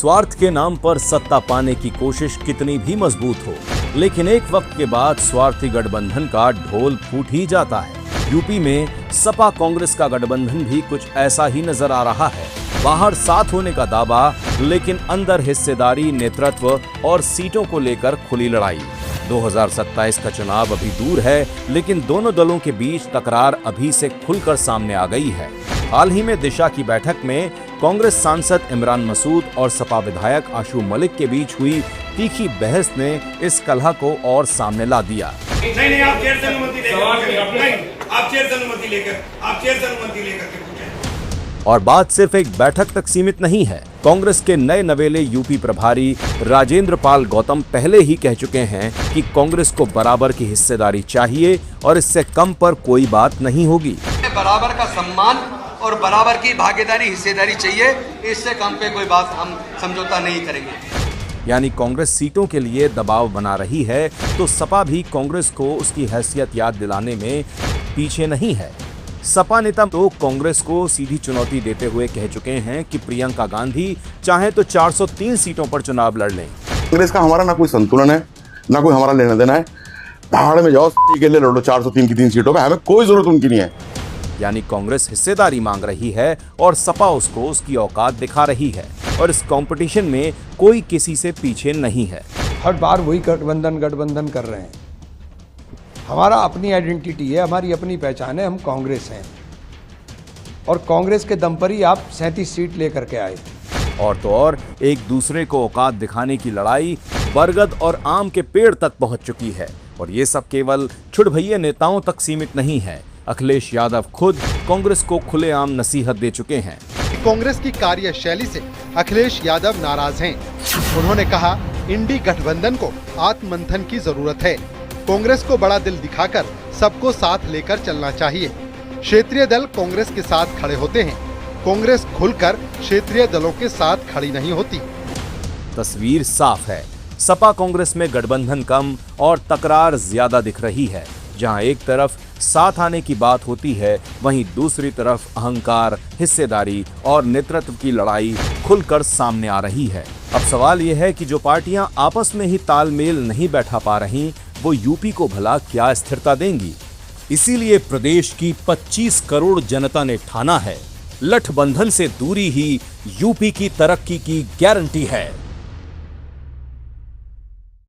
स्वार्थ के नाम पर सत्ता पाने की कोशिश कितनी भी मजबूत हो, लेकिन एक वक्त के बाद स्वार्थी गठबंधन का ढोल फूट ही जाता है। यूपी में सपा कांग्रेस का गठबंधन भी कुछ ऐसा ही नजर आ रहा है। बाहर साथ होने का दावा, लेकिन अंदर हिस्सेदारी, नेतृत्व और सीटों को लेकर खुली लड़ाई। 2027 का चुनाव अभी दूर है, लेकिन दोनों दलों के बीच तकरार अभी से खुलकर सामने आ गई है। हाल ही में दिशा की बैठक में कांग्रेस सांसद इमरान मसूद और सपा विधायक आशू मलिक के बीच हुई तीखी बहस ने इस कलह को और सामने ला दिया। नहीं, आप चेयर से अनुमति लेकर, आप चेयर से अनुमति लेकर के पूछें। और बात सिर्फ एक बैठक तक सीमित नहीं है। कांग्रेस के नए नवेले यूपी प्रभारी राजेंद्र पाल गौतम पहले ही कह चुके हैं कि कांग्रेस को बराबर की हिस्सेदारी चाहिए और इससे कम पर कोई बात नहीं होगी। बराबर का सम्मान और बराबर की भागीदारी, हिस्सेदारी चाहिए, इससे कम पे कोई बात हम समझौता नहीं करेंगे। यानी कांग्रेस सीटों के लिए दबाव बना रही है, तो सपा भी कांग्रेस को उसकी हैसियत याद दिलाने में पीछे नहीं है। सपा नेता तो कांग्रेस को सीधी चुनौती देते हुए कह चुके हैं कि प्रियंका गांधी चाहे तो 403 सीटों पर चुनाव लड़ लें। कांग्रेस का हमारा ना कोई संतुलन है, ना कोई हमारा लेना देना है। पहाड़ में जाओ, के लिए लड़ो 403 की 3 सीटों पे, हमें कोई जरूरत उनकी नहीं है। यानी कांग्रेस हिस्सेदारी मांग रही है और सपा उसको उसकी औकात दिखा रही है, और इस कंपटीशन में कोई किसी से पीछे नहीं है। हर बार वही गठबंधन कर रहे हैं। हमारा अपनी आइडेंटिटी है, हमारी अपनी पहचान है, हम कांग्रेस हैं और कांग्रेस के दम पर ही आप 37 सीट लेकर के आए। और तो और एक दूसरे को औकात दिखाने की लड़ाई बरगद और आम के पेड़ तक पहुंच चुकी है, और ये सब केवल छुड़भैये नेताओं तक सीमित नहीं है। अखिलेश यादव खुद कांग्रेस को खुलेआम नसीहत दे चुके हैं। कांग्रेस की कार्यशैली से अखिलेश यादव नाराज हैं। उन्होंने कहा, इंडी गठबंधन को आत्ममंथन की जरूरत है। कांग्रेस को बड़ा दिल दिखाकर सबको साथ लेकर चलना चाहिए। क्षेत्रीय दल कांग्रेस के साथ खड़े होते हैं, कांग्रेस खुलकर क्षेत्रीय दलों के साथ खड़ी नहीं होती। तस्वीर साफ है, सपा कांग्रेस में गठबंधन कम और तकरार ज्यादा दिख रही है। जहां एक तरफ साथ आने की बात होती है, वहीं दूसरी तरफ अहंकार, हिस्सेदारी और नेतृत्व की लड़ाई खुलकर सामने आ रही है। अब सवाल यह है कि जो पार्टियां आपस में ही तालमेल नहीं बैठा पा रही, वो यूपी को भला क्या स्थिरता देंगी। इसीलिए प्रदेश की 25 करोड़ जनता ने ठाना है, गठबंधन से दूरी ही यूपी की तरक्की की गारंटी है।